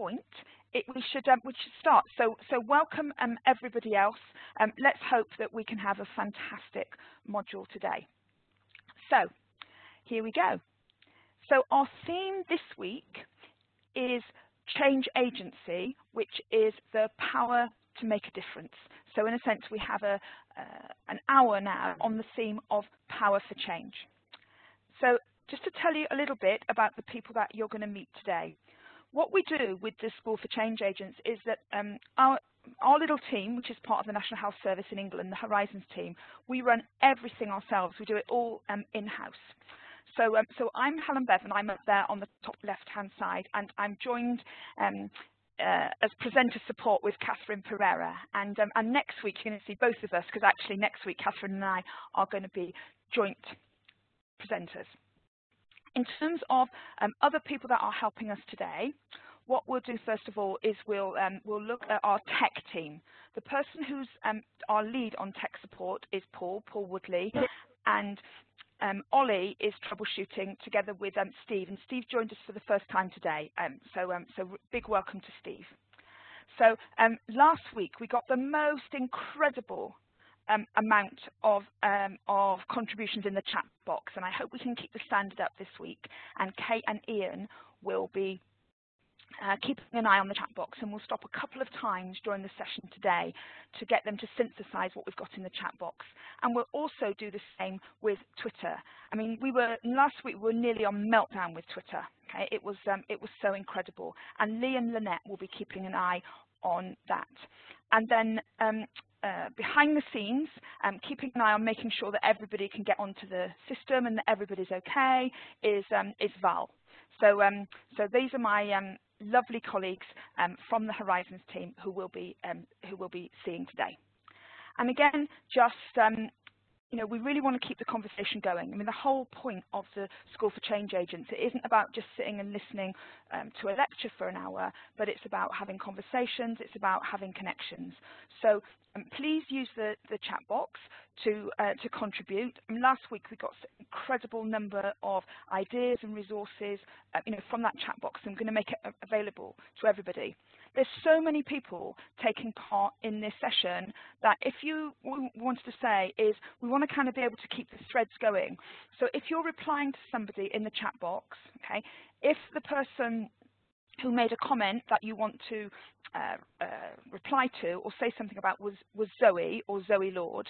point, we should start. So welcome everybody else. Let's hope that we can have a fantastic module today. So here we go. So our theme this week is change agency, which is the power to make a difference. So in a sense, we have an hour now on the theme of power for change. So just to tell you a little bit about the people that you're going to meet today. What we do with the School for Change Agents is that our little team, which is part of the National Health Service in England, the Horizons team, we run everything ourselves. We do it all in-house. So I'm Helen Bev, and I'm up there on the top left-hand side, and I'm joined as presenter support with Catherine Pereira. And next week you're going to see both of us, because actually next week Catherine and I are going to be joint presenters. In terms of other people that are helping us today, what we'll do first of all is we'll look at our tech team. The person who's our lead on tech support is Paul Woodley, and Ollie is troubleshooting together with Steve, and Steve joined us for the first time today. So big welcome to Steve. So last week we got the most incredible amount of contributions in the chat box, and I hope we can keep the standard up this week. And Kate and Ian will be keeping an eye on the chat box, and we'll stop a couple of times during the session today to get them to synthesize what we've got in the chat box. And we'll also do the same with Twitter. I mean, last week we were nearly on meltdown with Twitter. Okay, it was so incredible, and Lee and Lynette will be keeping an eye on that. And then behind the scenes, keeping an eye on making sure that everybody can get onto the system and that everybody's okay is Val. So these are my lovely colleagues from the Horizons team who will be seeing today. And again, just you know, we really want to keep the conversation going. I mean, the whole point of the School for Change Agents, it isn't about just sitting and listening to a lecture for an hour, but it's about having conversations, it's about having connections. So please use the chat box to contribute. Last week we got an incredible number of ideas and resources you know, from that chat box. I'm going to make it available to everybody. There's so many people taking part in this session that if you wanted to say is we want to kind of be able to keep the threads going. So if you're replying to somebody in the chat box, okay, if the person who made a comment that you want to reply to or say something about was Zoe or Zoe Lord,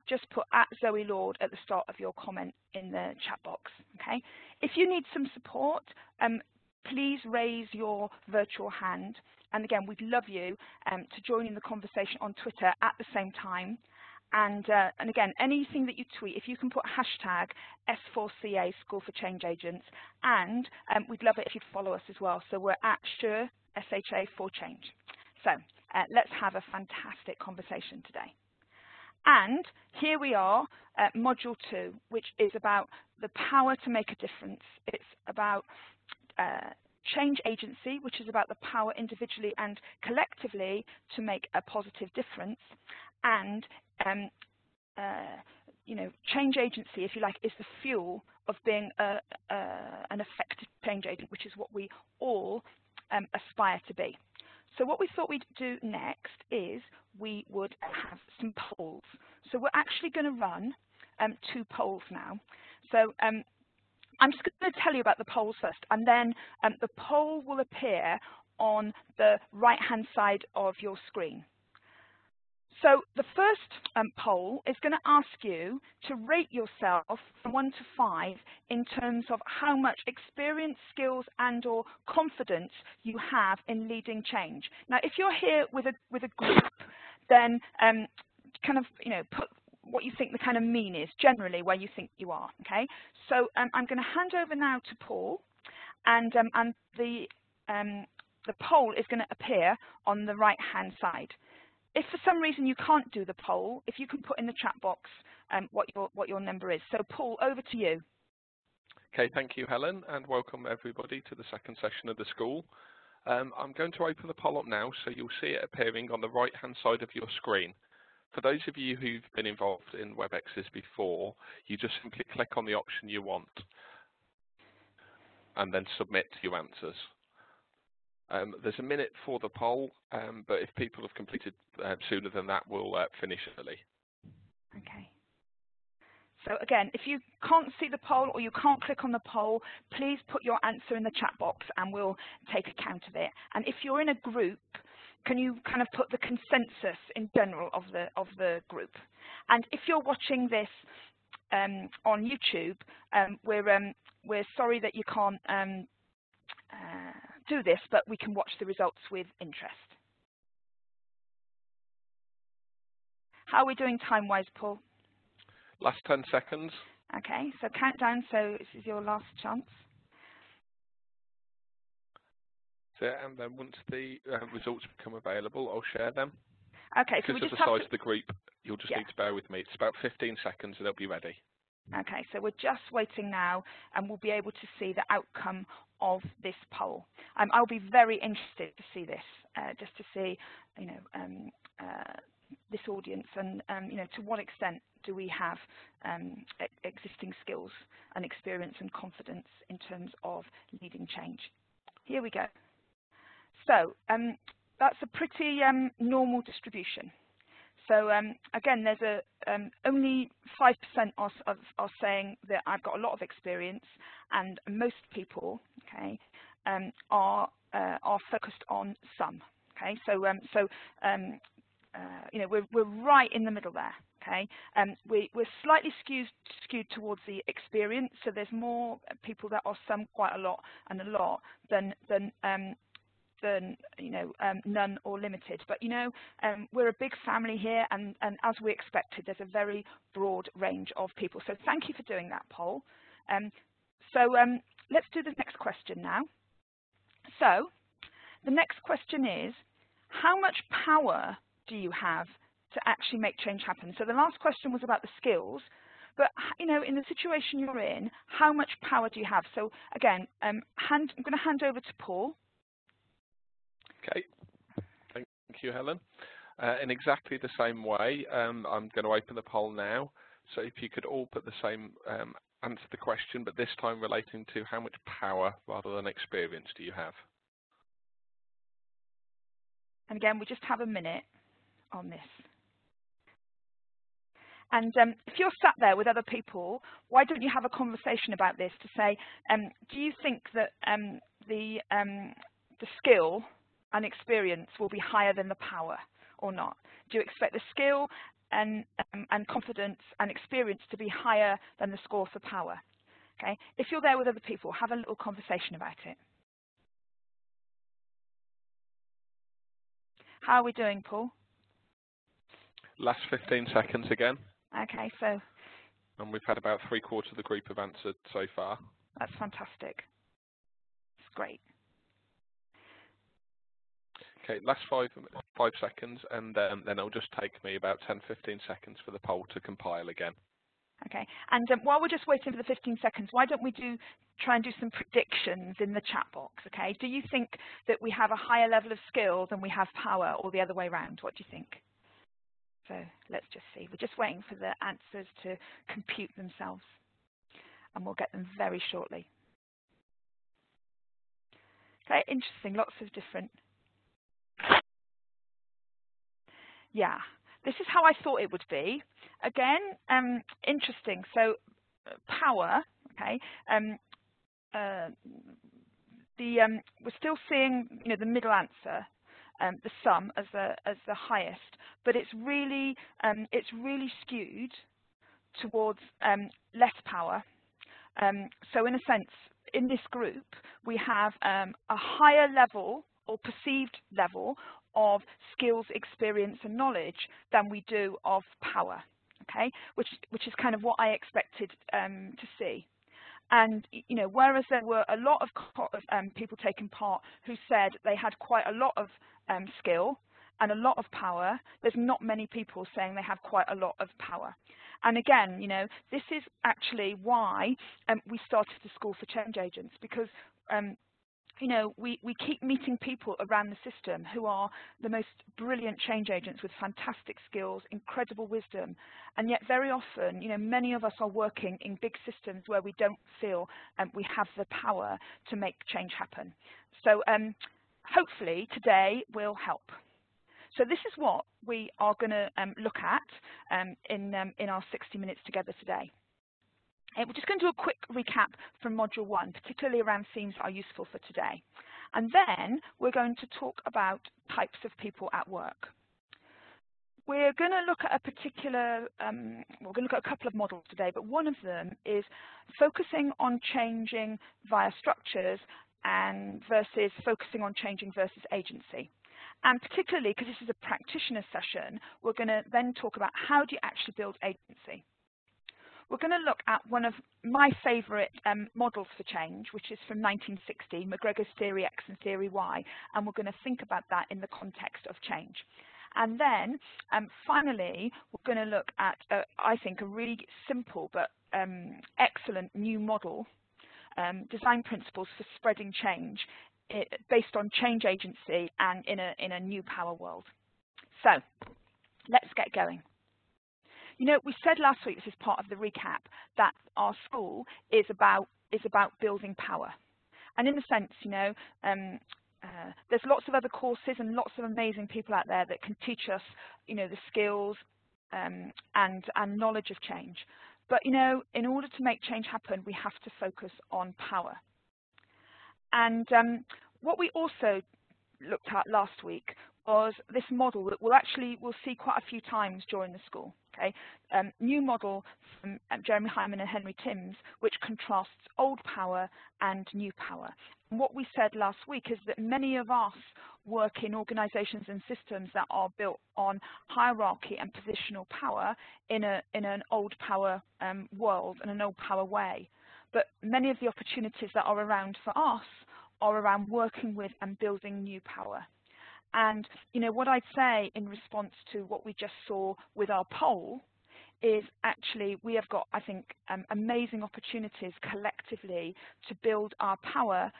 just put @Zoe Lord at the start of your comment in the chat box. Okay. If you need some support, please raise your virtual hand. And again, we'd love you to join in the conversation on Twitter at the same time. And again, anything that you tweet, if you can put hashtag S4CA School for Change Agents, and we'd love it if you'd follow us as well. So we're at SHA, SHA for Change. So let's have a fantastic conversation today. And here we are at Module 2, which is about the power to make a difference. It's about change agency, which is about the power individually and collectively to make a positive difference. And you know, change agency, if you like, is the fuel of being an effective change agent, which is what we all aspire to be. So what we thought we'd do next is we would have some polls. So we're actually going to run 2 polls now. So I'm just going to tell you about the polls first, and then the poll will appear on the right-hand side of your screen. So the first poll is going to ask you to rate yourself from 1 to 5 in terms of how much experience, skills, and/or confidence you have in leading change. Now, if you're here with a group, then kind of, you know, put what you think the kind of mean is, generally where you think you are. Okay. So I'm going to hand over now to Paul, and the poll is going to appear on the right-hand side. If for some reason you can't do the poll, if you can put in the chat box what your number is. So Paul, over to you. Okay, thank you, Helen, and welcome everybody to the second session of the school. I'm going to open the poll up now, so you'll see it appearing on the right-hand side of your screen. For those of you who've been involved in WebExes before, you just simply click on the option you want and then submit your answers. There's a minute for the poll, but if people have completed sooner than that, we'll finish early. Okay. So again, if you can't see the poll or you can't click on the poll, please put your answer in the chat box and we'll take account of it. And if you're in a group, can you kind of put the consensus in general of the group? And if you're watching this on YouTube, we're sorry that you can't do this, but we can watch the results with interest. How are we doing time-wise, Paul? Last 10 seconds. Okay, so countdown, so this is your last chance. So, and then once the results become available, I'll share them. Okay, so because we of just the have size of the group, you'll just need to bear with me. It's about 15 seconds and it'll be ready. Okay, so we're just waiting now and we'll be able to see the outcome of this poll. I'll be very interested to see this, just to see, you know, this audience and, you know, to what extent do we have existing skills and experience and confidence in terms of leading change. Here we go. So that's a pretty normal distribution. So again, there's only 5% are saying that I've got a lot of experience, and most people, okay, are focused on some. Okay, so you know, we're right in the middle there. Okay, we're slightly skewed towards the experience. So there's more people that are some, quite a lot, and a lot than you know, none or limited. But you know, we're a big family here, and as we expected, there's a very broad range of people. So thank you for doing that poll. Let's do the next question now. So the next question is, how much power do you have to actually make change happen? So the last question was about the skills, but you know, in the situation you're in, how much power do you have? So again, I'm going to hand over to Paul. Okay, thank you, Helen. In exactly the same way, I'm going to open the poll now. So if you could all put the same answer to the question, but this time relating to how much power rather than experience do you have? And again, we just have a minute on this. And if you're sat there with other people, why don't you have a conversation about this to say, do you think that the skill and experience will be higher than the power or not? Do you expect the skill and confidence and experience to be higher than the score for power? Okay. If you're there with other people, have a little conversation about it. How are we doing, Paul? Last 15 seconds again. Okay, so. And we've had about 3/4 of the group have answered so far. That's fantastic. It's great. Okay, last five seconds, and then it'll just take me about 10-15 seconds for the poll to compile again. Okay, and while we're just waiting for the 15 seconds, why don't we try and do some predictions in the chat box, okay? Do you think that we have a higher level of skill than we have power, or the other way around? What do you think? So let's just see. We're just waiting for the answers to compute themselves, and we'll get them very shortly. Okay, interesting, lots of different. Yeah, this is how I thought it would be. Again, interesting. So power, okay. We're still seeing, you know, the middle answer, the sum as the highest, but it's really skewed towards less power. So in a sense, in this group, we have a higher level or perceived level of skills, experience, and knowledge than we do of power. Okay, which is kind of what I expected to see. And you know, whereas there were a lot of people taking part who said they had quite a lot of skill and a lot of power, there's not many people saying they have quite a lot of power. And again, you know, this is actually why we started the School for Change Agents, because you know, we keep meeting people around the system who are the most brilliant change agents with fantastic skills, incredible wisdom, and yet very often, you know, many of us are working in big systems where we don't feel we have the power to make change happen. So hopefully today will help. So this is what we are going to look at in our 60 minutes together today. We're just going to do a quick recap from Module 1, particularly around themes that are useful for today. And then we're going to talk about types of people at work. We're going to look at a particular, we're going to look at a couple of models today, but one of them is focusing on changing via structures and versus focusing on changing versus agency. And particularly, because this is a practitioner session, we're going to then talk about how do you actually build agency. We're going to look at one of my favourite models for change, which is from 1960, McGregor's Theory X and Theory Y, and we're going to think about that in the context of change. And then, finally, we're going to look at, I think, a really simple but excellent new model, design principles for spreading change, based on change agency and in a new power world. So, let's get going. You know, we said last week, this is part of the recap, that our school is about building power. And in a sense, you know, there's lots of other courses and lots of amazing people out there that can teach us, you know, the skills and knowledge of change. But, you know, in order to make change happen, we have to focus on power. And what we also looked at last week was this model that we'll see quite a few times during the school. Okay, new model from Jeremy Hyman and Henry Timms, which contrasts old power and new power. And what we said last week is that many of us work in organisations and systems that are built on hierarchy and positional power in an old power world and an old power way. But many of the opportunities that are around for us are around working with and building new power. And, you know, what I'd say in response to what we just saw with our poll is actually we have got, I think, amazing opportunities collectively to build our power,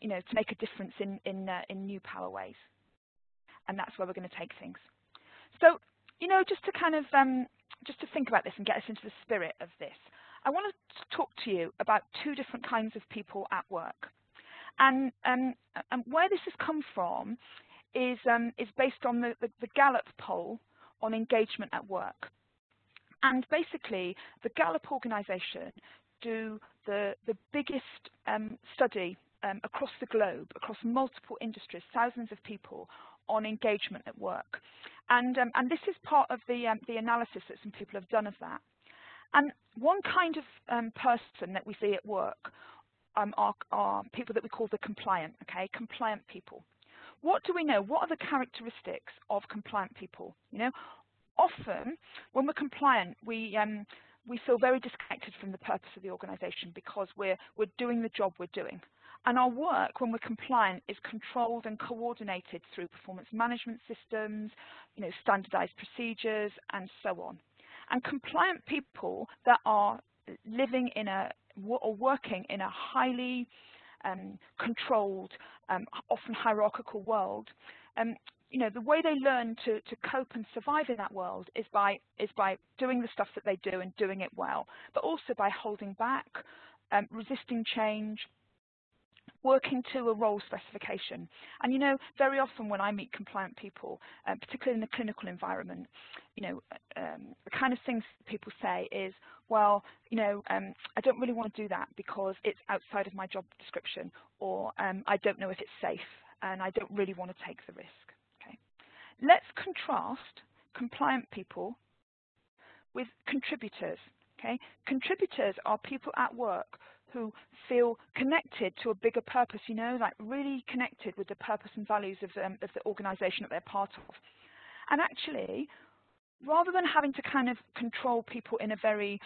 you know, to make a difference in new power ways. And that's where we're going to take things. So, you know, just to kind of, just to think about this and get us into the spirit of this, I want to talk to you about two different kinds of people at work. And where this has come from is based on the Gallup poll on engagement at work. And basically, the Gallup organisation do the biggest study across the globe, across multiple industries, thousands of people, on engagement at work. And this is part of the analysis that some people have done of that. And one kind of person that we see at work are people that we call the compliant, okay, compliant people. What do we know? What are the characteristics of compliant people? You know, often when we're compliant, we feel very disconnected from the purpose of the organisation because we're doing the job we're doing. And our work, when we're compliant, is controlled and coordinated through performance management systems, you know, standardised procedures, and so on. And compliant people that are living in or working in a highly controlled, often hierarchical world, you know, the way they learn to cope and survive in that world is by doing the stuff that they do and doing it well, but also by holding back, resisting change, working to a role specification. And, you know, very often when I meet compliant people, particularly in the clinical environment, you know, the kind of things people say is, well, you know, I don't really want to do that because it's outside of my job description, or I don't know if it's safe, and I don't really want to take the risk. Okay. Let's contrast compliant people with contributors. Okay. Contributors are people at work who feel connected to a bigger purpose, you know, like really connected with the purpose and values of the organisation that they're part of. And actually, rather than having to kind of control people in a very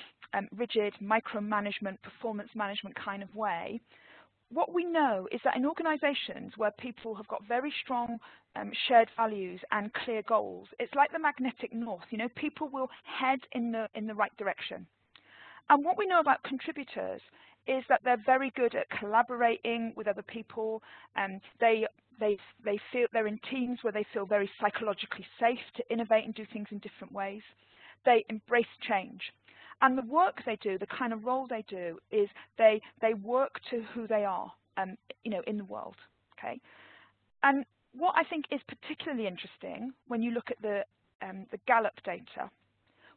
rigid micromanagement, performance management kind of way, what we know is that in organisations where people have got very strong shared values and clear goals, it's like the magnetic north, you know, people will head in the right direction. And what we know about contributors is that they're very good at collaborating with other people, and they feel they're in teams where they feel very psychologically safe to innovate and do things in different ways. They embrace change. And the work they do, the kind of role they do, is they work to who they are, you know, in the world. Okay. And what I think is particularly interesting when you look at the Gallup data,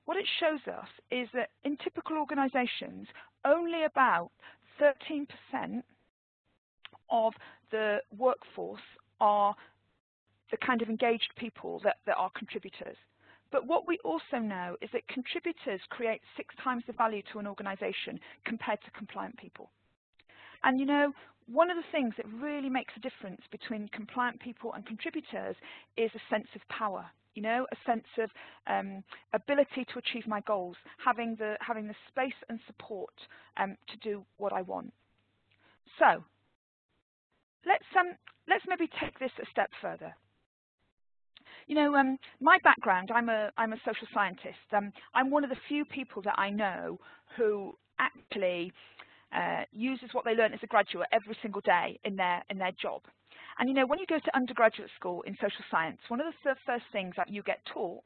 what it shows us is that in typical organisations, only about 13% of the workforce are the kind of engaged people that are contributors. But what we also know is that contributors create 6 times the value to an organisation compared to compliant people. And you know, one of the things that really makes a difference between compliant people and contributors is a sense of power. You know, a sense of ability to achieve my goals, having the space and support to do what I want. So let's maybe take this a step further. You know, my background, I'm a social scientist. I'm one of the few people that I know who actually uses what they learn as a graduate every single day in their job. And you know, when you go to undergraduate school in social science, one of the first things that you get taught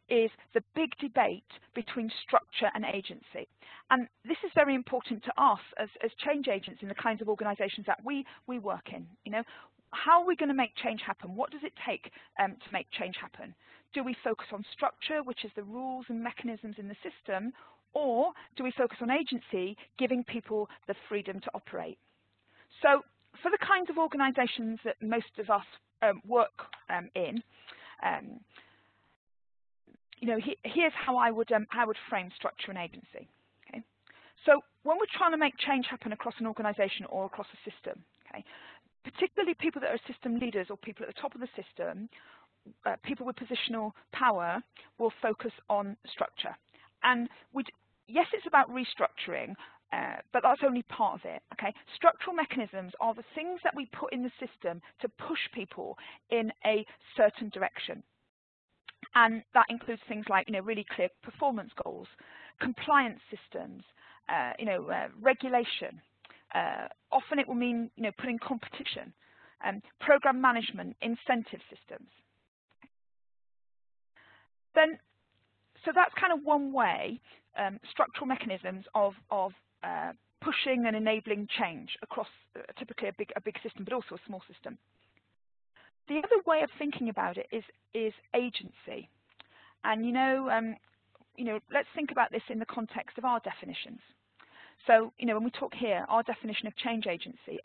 is the big debate between structure and agency. And this is very important to us as change agents in the kinds of organisations that we work in. You know, how are we going to make change happen? What does it take to make change happen? Do we focus on structure, which is the rules and mechanisms in the system, or do we focus on agency, giving people the freedom to operate? So for the kinds of organisations that most of us work in, you know, here's how I would frame structure and agency. Okay, so when we're trying to make change happen across an organisation or across a system, okay, particularly people that are system leaders or people at the top of the system, people with positional power will focus on structure. And yes, it's about restructuring, but that's only part of it. Okay, structural mechanisms are the things that we put in the system to push people in a certain direction, and that includes things like, you know, really clear performance goals, compliance systems, you know, regulation. Often it will mean, you know, putting competition, program management, incentive systems. Then, so that's kind of one way, structural mechanisms of pushing and enabling change across typically a big system, but also a small system. The other way of thinking about it is agency, and you know, let's think about this in the context of our definitions. So, you know, when we talk here, our definition of change agency,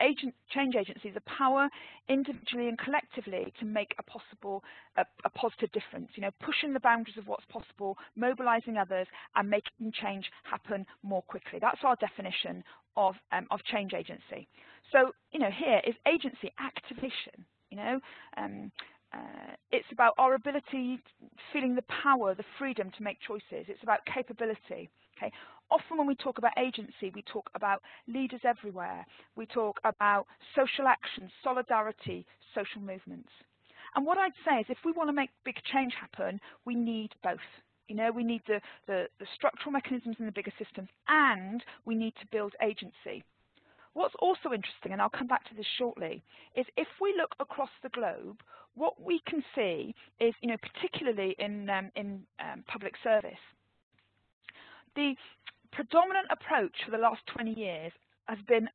change agency is the power individually and collectively to make a positive difference, you know, pushing the boundaries of what's possible, mobilising others and making change happen more quickly. That's our definition of change agency. So, you know, here is agency activation, you know, it's about our ability, feeling the power, the freedom to make choices. It's about capability. Okay. Often when we talk about agency, we talk about leaders everywhere. We talk about social action, solidarity, social movements. And what I'd say is if we want to make big change happen, we need both. You know, we need the structural mechanisms in the bigger systems, and we need to build agency. What's also interesting, and I'll come back to this shortly, is if we look across the globe, what we can see is, you know, particularly in public service, the predominant approach for the last 20 years has been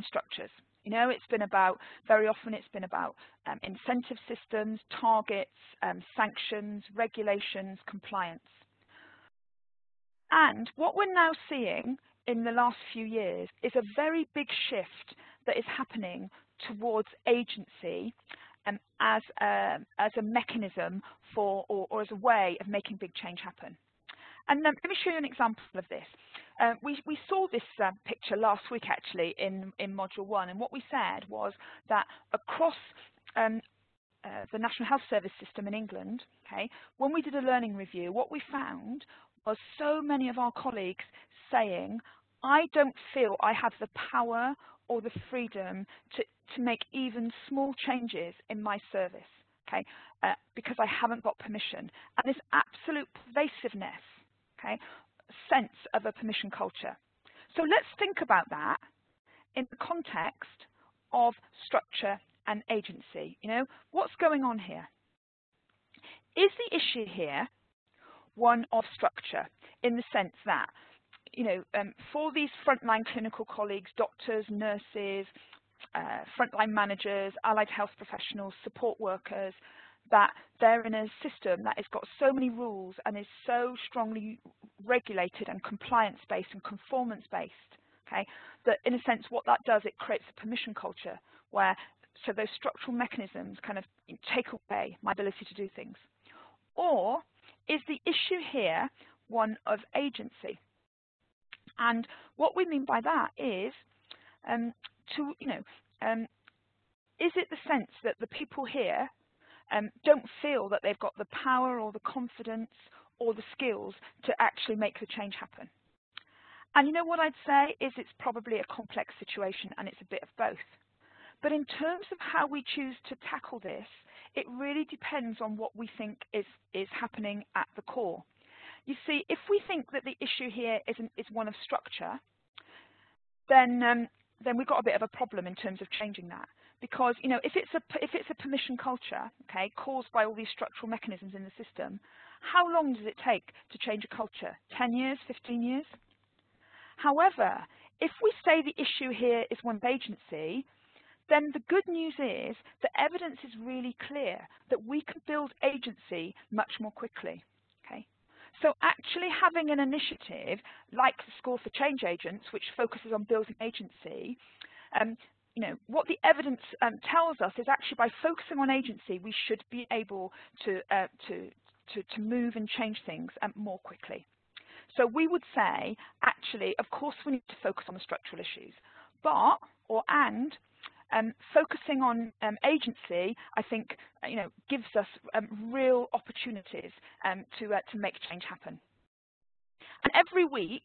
structures. You know, it's been about, very often it's been about incentive systems, targets, sanctions, regulations, compliance. And what we're now seeing in the last few years is a very big shift that is happening towards agency as a mechanism for, or as a way of making big change happen. And let me show you an example of this. We saw this picture last week actually in Module 1, and what we said was that across the National Health Service system in England, okay, when we did a learning review, what we found was so many of our colleagues saying, I don't feel I have the power or the freedom to make even small changes in my service, okay, because I haven't got permission. And this absolute pervasiveness, okay, sense of a permission culture. So let's think about that in the context of structure and agency. You know, what's going on here? Is the issue here one of structure in the sense that, you know, for these frontline clinical colleagues, doctors, nurses, frontline managers, allied health professionals, support workers, that they're in a system that has got so many rules and is so strongly regulated and compliance-based and conformance-based, okay, that in a sense what that does, it creates a permission culture where, so those structural mechanisms kind of take away my ability to do things. Or is the issue here one of agency? And what we mean by that is, is it the sense that the people here don't feel that they've got the power or the confidence or the skills to actually make the change happen? And you know what I'd say is it's probably a complex situation and it's a bit of both. But in terms of how we choose to tackle this, it really depends on what we think is happening at the core. You see, if we think that the issue here is one of structure, then we've got a bit of a problem in terms of changing that. Because if it's a permission culture, okay, caused by all these structural mechanisms in the system, how long does it take to change a culture? 10 years, 15 years? However, if we say the issue here is one of agency, then the good news is the evidence is really clear that we can build agency much more quickly. Okay? So actually having an initiative like the School for Change Agents, which focuses on building agency, what the evidence tells us is actually by focusing on agency, we should be able to move and change things more quickly. So we would say, actually, of course, we need to focus on the structural issues, but focusing on agency, I think, gives us real opportunities to make change happen. And every week,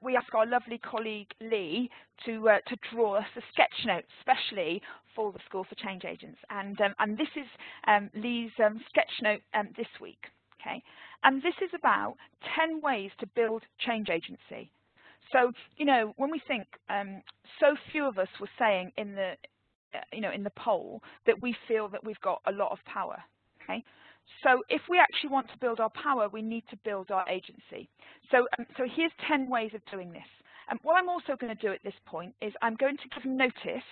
we ask our lovely colleague Lee to draw us a sketch note, especially for the School for Change Agents. And this is Lee's sketch note this week. Okay, and this is about 10 ways to build change agency. So, when we think, so few of us were saying in the in the poll that we feel that we've got a lot of power. Okay, so if we actually want to build our power, we need to build our agency. So, so here's 10 ways of doing this. What I'm also going to do at this point is I'm going to give notice,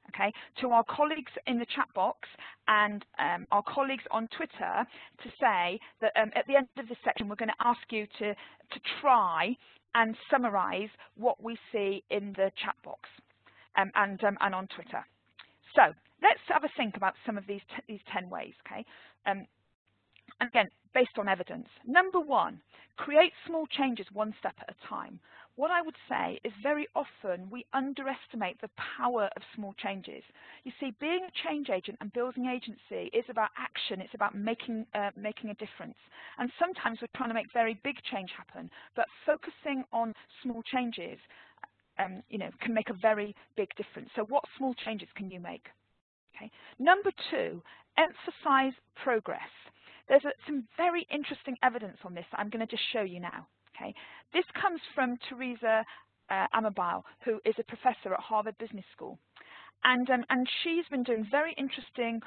okay, to our colleagues in the chat box and our colleagues on Twitter to say that at the end of this section, we're going to ask you to try and summarize what we see in the chat box and on Twitter. So let's have a think about some of these 10 ways, okay? And again, based on evidence. Number one, create small changes one step at a time. What I would say is very often we underestimate the power of small changes. You see, being a change agent and building agency is about action. It's about making a difference. And sometimes we're trying to make very big change happen, but focusing on small changes can make a very big difference. So what small changes can you make? Okay. Number two, emphasize progress. There's some very interesting evidence on this that I'm going to just show you now. Okay. This comes from Teresa Amabile, who is a professor at Harvard Business School. And she's been doing very interesting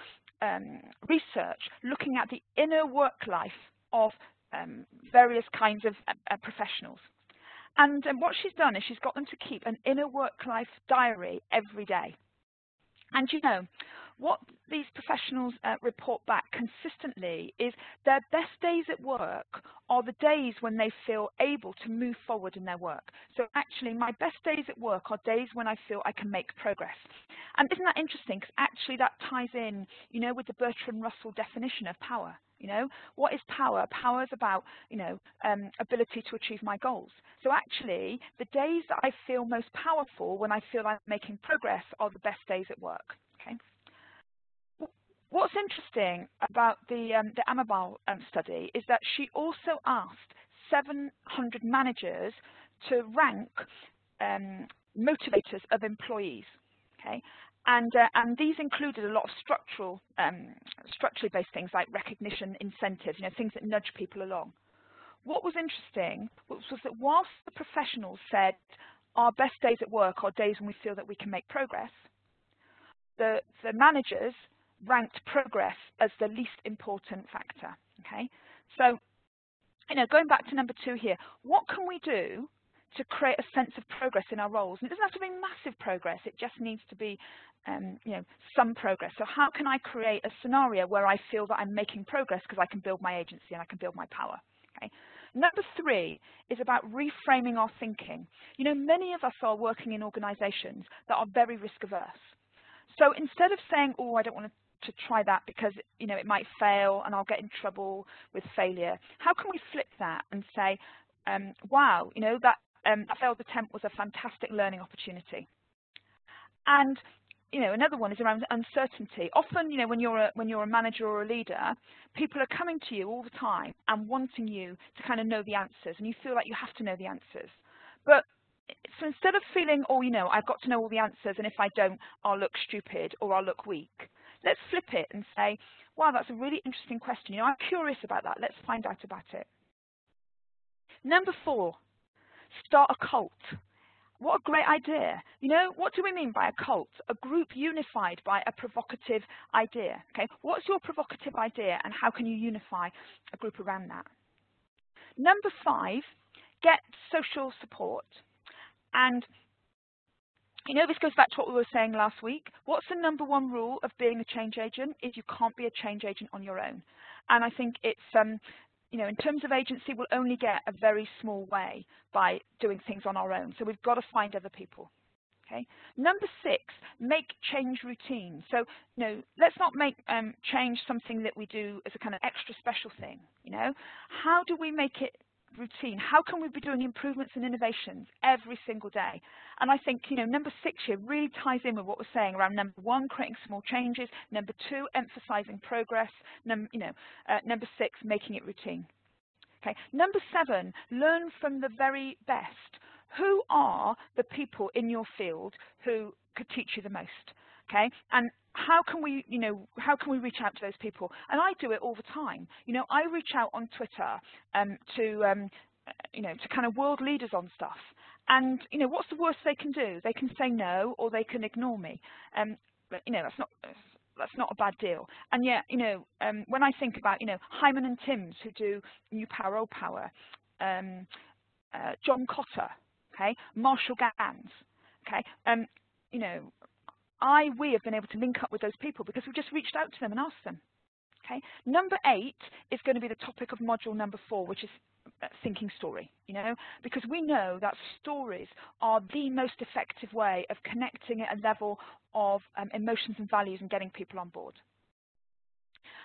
research looking at the inner work life of various kinds of professionals. And what she's done is she's got them to keep an inner work-life diary every day. And what these professionals report back consistently is their best days at work are the days when they feel able to move forward in their work. So actually, my best days at work are days when I feel I can make progress. And isn't that interesting? Because actually that ties in, with the Bertrand Russell definition of power. What is power? Power is about, ability to achieve my goals. So actually, the days that I feel most powerful when I feel I'm making progress are the best days at work. Okay. What's interesting about the Amabile study is that she also asked 700 managers to rank motivators of employees. Okay. And these included a lot of structurally based things like recognition, incentives, things that nudge people along. What was interesting was that whilst the professionals said our best days at work are days when we feel that we can make progress, the managers ranked progress as the least important factor. Okay, so going back to number two here, what can we do to create a sense of progress in our roles. And it doesn't have to be massive progress, it just needs to be some progress. So how can I create a scenario where I feel that I'm making progress because I can build my agency and I can build my power? Okay. Number 3 is about reframing our thinking. Many of us are working in organizations that are very risk averse. So instead of saying, oh, I don't want to try that because it might fail and I'll get in trouble with failure, how can we flip that and say, wow, that failed attempt was a fantastic learning opportunity? And another one is around uncertainty. Often, when you're a manager or a leader, people are coming to you all the time and wanting you to kind of know the answers, and you feel like you have to know the answers. But so instead of feeling, oh, I've got to know all the answers, and if I don't, I'll look stupid or I'll look weak, let's flip it and say, wow, that's a really interesting question. I'm curious about that. Let's find out about it. Number 4, start a cult. What a great idea. What do we mean by a cult? A group unified by a provocative idea. Okay, what's your provocative idea and how can you unify a group around that? Number 5, get social support. And this goes back to what we were saying last week. What's the number 1 rule of being a change agent? Is you can't be a change agent on your own. And I think it's in terms of agency, we'll only get a very small way by doing things on our own. So we've got to find other people. Okay. Number 6, make change routine. So let's not make change something that we do as a kind of extra special thing. How do we make it routine? How can we be doing improvements and innovations every single day? And I think number 6 here really ties in with what we're saying around number 1, creating small changes, number 2, emphasizing progress, number 6, making it routine. Okay. Number 7, learn from the very best. Who are the people in your field who could teach you the most? Okay, and how can we reach out to those people? And I do it all the time. I reach out on Twitter to kind of world leaders on stuff. And what's the worst they can do? They can say no, or they can ignore me. But that's not a bad deal. And yet, when I think about Hyman and Timms who do New Power, Old Power, John Cotter, okay, Marshall Gans, okay, we have been able to link up with those people because we've just reached out to them and asked them. Okay. Number 8 is going to be the topic of module number 4, which is thinking story, because we know that stories are the most effective way of connecting at a level of emotions and values and getting people on board.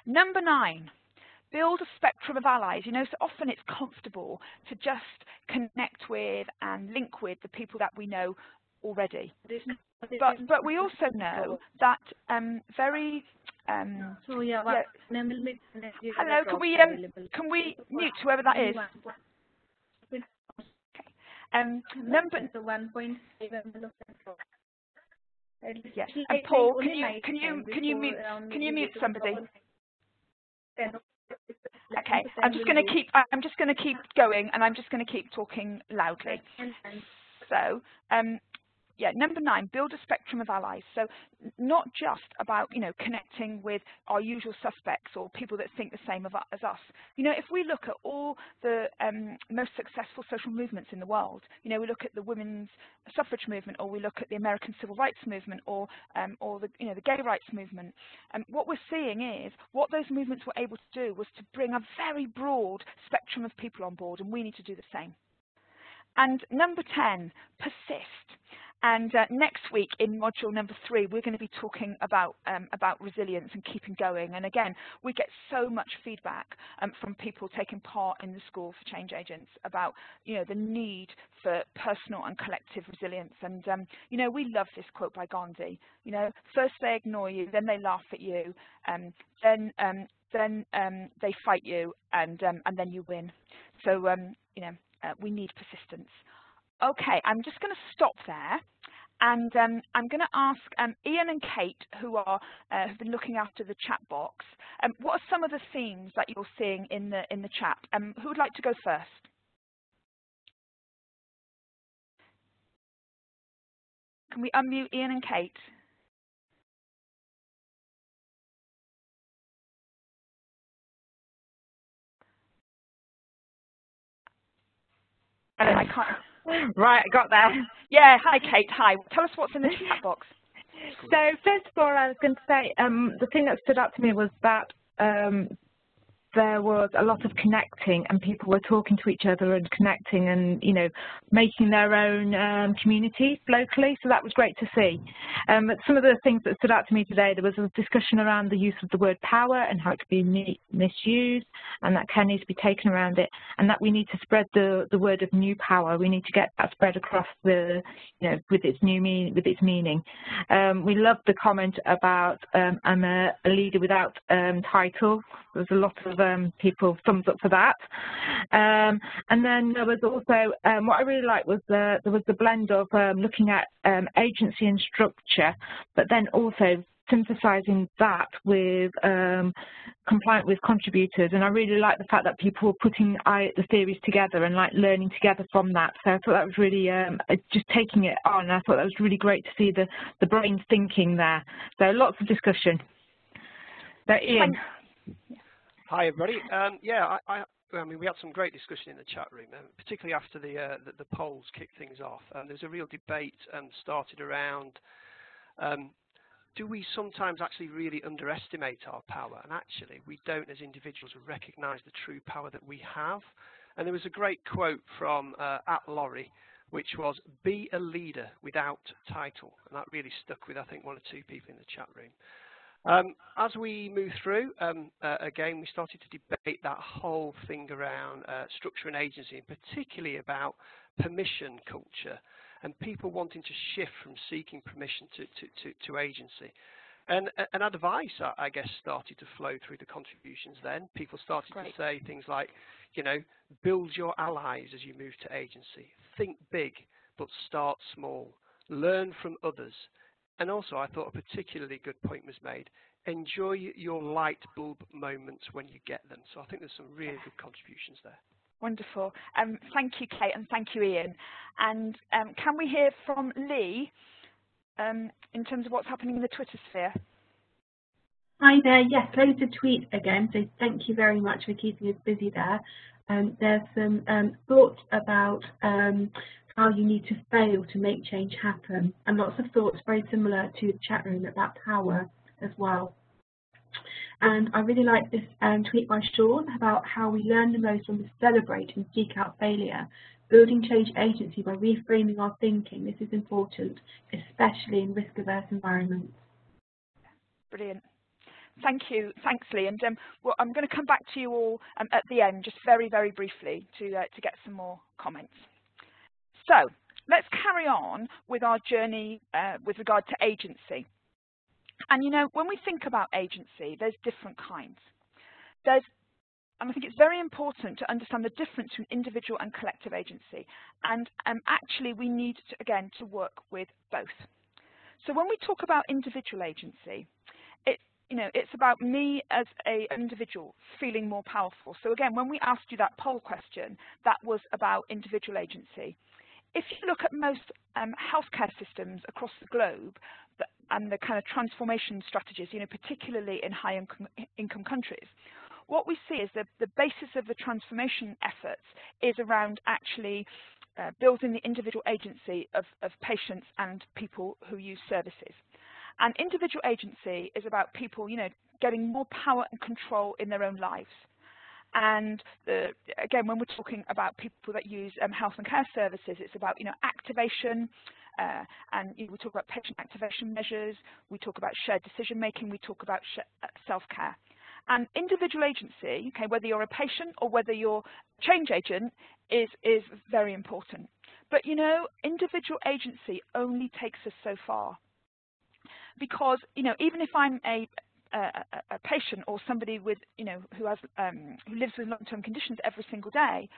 Number 9, build a spectrum of allies. So often it's comfortable to just connect with and link with the people that we know already. But we also know that hello, can we mute whoever that is? Okay. Number 1.5. Yes. And Paul, can you mute somebody? Okay. I'm just going to keep going, and I'm just going to keep talking loudly. So. Yeah, number 9, build a spectrum of allies. So not just about, connecting with our usual suspects or people that think the same as us. If we look at all the most successful social movements in the world, we look at the women's suffrage movement, or we look at the American civil rights movement, or the, the gay rights movement. And what we're seeing is what those movements were able to do was to bring a very broad spectrum of people on board, and we need to do the same. And number 10, persist. And next week in module number 3, we're going to be talking about resilience and keeping going. And again, we get so much feedback from people taking part in the School for Change Agents about the need for personal and collective resilience. And we love this quote by Gandhi. First they ignore you, then they laugh at you, then they fight you, and then you win. So we need persistence. Okay, I'm just going to stop there, and I'm going to ask Ian and Kate, who have been looking after the chat box. What are some of the themes that you're seeing in the chat? Who would like to go first? Can we unmute Ian and Kate? I can't. Right, I got there. Yeah, hi Kate, hi. Tell us what's in the chat box. So first of all, I was going to say the thing that stood out to me was that there was a lot of connecting, and people were talking to each other and connecting and, you know, making their own communities locally. So that was great to see. But some of the things that stood out to me today, there was a discussion around the use of the word power and how it could be misused, and that care needs to be taken around it, and that we need to spread the word of new power. We need to get that spread across the, you know, with its meaning. We loved the comment about I'm a leader without title. There's a lot of people thumbs up for that. And then there was also, what I really liked was there was the blend of looking at agency and structure, but then also synthesizing that with compliant with contributors. And I really like the fact that people were putting the theories together and like learning together from that. So I thought that was really, just taking it on, I thought that was really great to see the brains thinking there. So lots of discussion. So Ian. Hi everybody. Yeah, I mean, we had some great discussion in the chat room, particularly after the polls kicked things off. There's a real debate started around, do we sometimes actually really underestimate our power? And actually, we don't as individuals recognise the true power that we have. And there was a great quote from @Laurie, which was, "Be a leader without title." And that really stuck with, I think, one or two people in the chat room. As we move through, again, we started to debate that whole thing around structure and agency, and particularly about permission culture and people wanting to shift from seeking permission to agency. And advice, I guess, started to flow through the contributions then. People started to say things like, you know, build your allies as you move to agency. Think big, but start small. Learn from others. And also, I thought a particularly good point was made. Enjoy your light bulb moments when you get them. So I think there's some really good contributions there. Wonderful. Thank you, Kate, and thank you, Ian. And can we hear from Lee in terms of what's happening in the Twitter sphere? Hi there. Yes, loads of tweets again. So thank you very much for keeping us busy there. There's some thoughts about how you need to fail to make change happen, and lots of thoughts very similar to the chat room about power as well. And I really like this tweet by Sean about how we learn the most when we celebrate and seek out failure. Building change agency by reframing our thinking. This is important, especially in risk-averse environments. Brilliant. Thank you. Thanks, Lee. And well, I'm going to come back to you all at the end, just very, very briefly, to get some more comments. So let's carry on with our journey with regard to agency. And, you know, when we think about agency, there's different kinds. And I think it's very important to understand the difference between individual and collective agency. And actually, we need, again, to work with both. So when we talk about individual agency, it's about me as an individual feeling more powerful. So again, when we asked you that poll question, that was about individual agency. If you look at most healthcare systems across the globe and the kind of transformation strategies, you know, particularly in high-income countries, what we see is that the basis of the transformation efforts is around actually building the individual agency of patients and people who use services. And individual agency is about people, you know, getting more power and control in their own lives. And again, when we're talking about people that use health and care services, it's about, you know, activation, and we talk about patient activation measures, we talk about shared decision making, we talk about self-care. And individual agency, okay, whether you're a patient or whether you're a change agent, is very important. But, you know, individual agency only takes us so far. Because, you know, even if I'm a patient or somebody with, you know, who lives with long-term conditions every single day,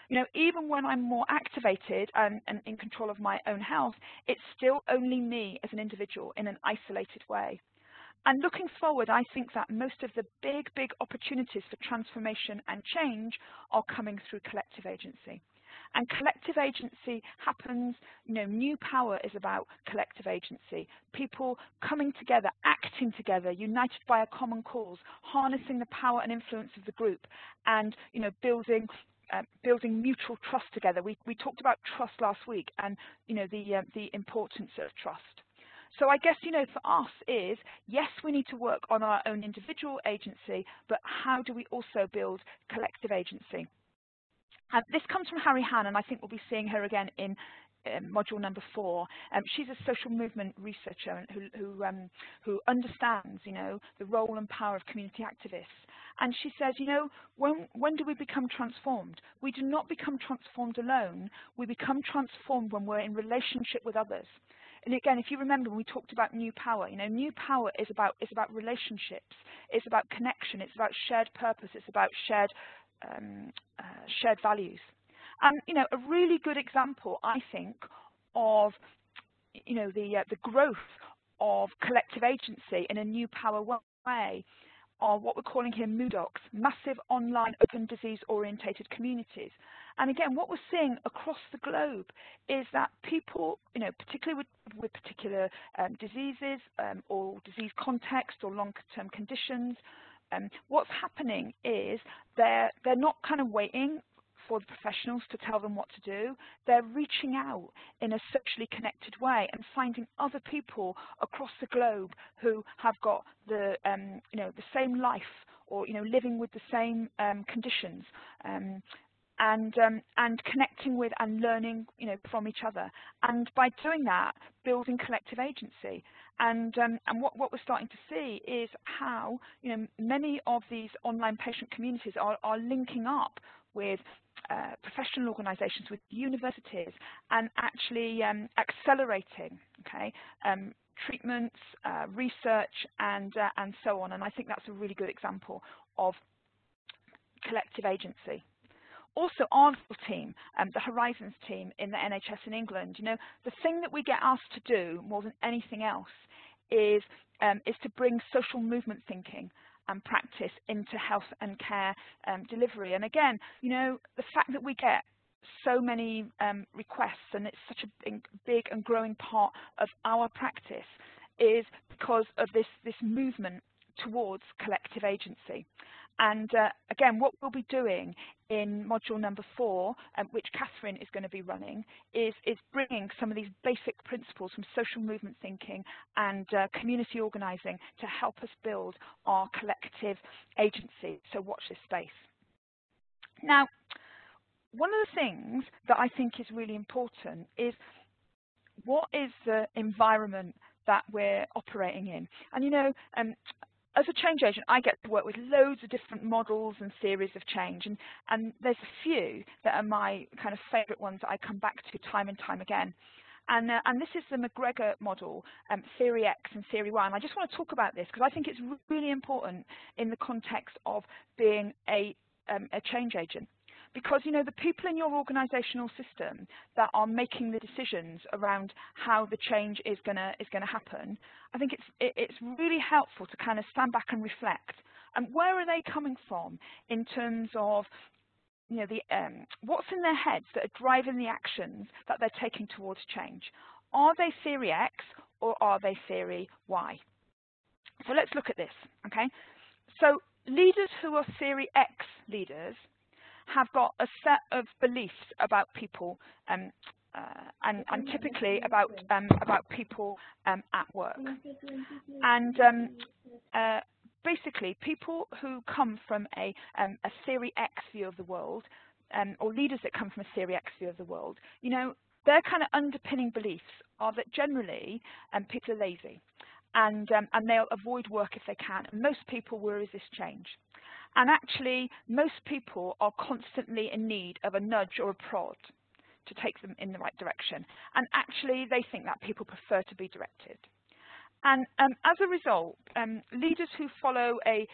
you know, even when I'm more activated and in control of my own health, it's still only me as an individual in an isolated way. And looking forward, I think that most of the big opportunities for transformation and change are coming through collective agency. And collective agency happens, you know, new power is about collective agency. People coming together, acting together, united by a common cause, harnessing the power and influence of the group, and, you know, building building mutual trust together. We talked about trust last week, and the importance of trust. So I guess for us is, yes, we need to work on our own individual agency, but how do we also build collective agency? And this comes from Harry Han, and I think we'll be seeing her again in module number 4. She's a social movement researcher who understands, the role and power of community activists. And she says, when do we become transformed? We do not become transformed alone. We become transformed when we're in relationship with others. And again, if you remember, when we talked about new power, new power is about relationships. It's about connection. It's about shared purpose. It's about shared values. And a really good example, I think, of the growth of collective agency in a new power way are what we're calling here MOODOCs, massive online open disease orientated communities. And again, what we're seeing across the globe is that people, particularly with particular diseases or disease context or long-term conditions, what's happening is they're not kind of waiting for the professionals to tell them what to do. They're reaching out in a socially connected way and finding other people across the globe who have got the same life or living with the same conditions, and connecting with and learning from each other, and by doing that, building collective agency. And what we're starting to see is how many of these online patient communities are linking up with professional organisations, with universities, and actually accelerating treatments, research, and so on. And I think that's a really good example of collective agency. Also, our little team, the Horizons team in the NHS in England, the thing that we get asked to do more than anything else is to bring social movement thinking and practice into health and care delivery. And again, the fact that we get so many requests, and it's such a big and growing part of our practice, is because of this movement towards collective agency. And again, what we'll be doing in module number 4, which Catherine is going to be running, is bringing some of these basic principles from social movement thinking and community organising to help us build our collective agency. So watch this space. Now, one of the things that I think is really important is, what is the environment that we're operating in? And as a change agent, I get to work with loads of different models and theories of change, and there's a few that are my kind of favourite ones that I come back to time and time again. And this is the McGregor model, Theory X and Theory Y. And I just want to talk about this because I think it's really important in the context of being a change agent. Because the people in your organisational system that are making the decisions around how the change is going to happen, I think it's really helpful to kind of stand back and reflect. And where are they coming from in terms of what's in their heads that are driving the actions that they're taking towards change? Are they Theory X or are they Theory Y? So let's look at this. Okay. So leaders who are Theory X leaders have got a set of beliefs about people, and typically about people at work. And basically, people who come from a Theory X view of the world, or leaders that come from a Theory X view of the world, their kind of underpinning beliefs are that generally people are lazy, and they'll avoid work if they can. And most people will resist change. And actually, most people are constantly in need of a nudge or a prod to take them in the right direction. And actually, they think that people prefer to be directed. And as a result, leaders who follow a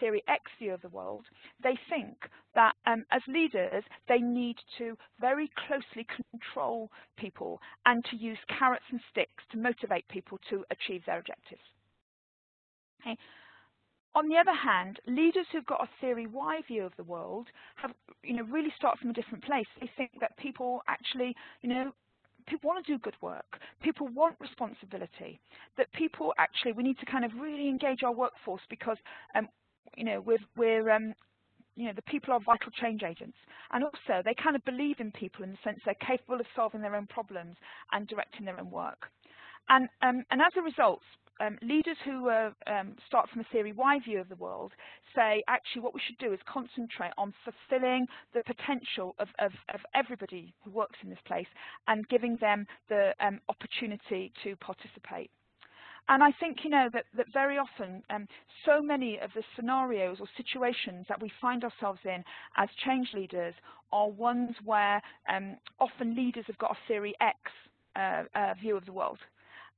Theory X view of the world, they think that as leaders, they need to very closely control people and to use carrots and sticks to motivate people to achieve their objectives. Okay. On the other hand, leaders who've got a Theory Y view of the world have, really start from a different place. They think that people actually, people want to do good work. People want responsibility. That people actually, we need to kind of really engage our workforce because, we're you know, the people are vital change agents, and also they kind of believe in people in the sense they're capable of solving their own problems and directing their own work. And as a result, leaders who start from a theory Y view of the world say, actually, what we should do is concentrate on fulfilling the potential of everybody who works in this place and giving them the opportunity to participate. And I think, you know, that very often so many of the scenarios or situations that we find ourselves in as change leaders are ones where often leaders have got a theory X view of the world.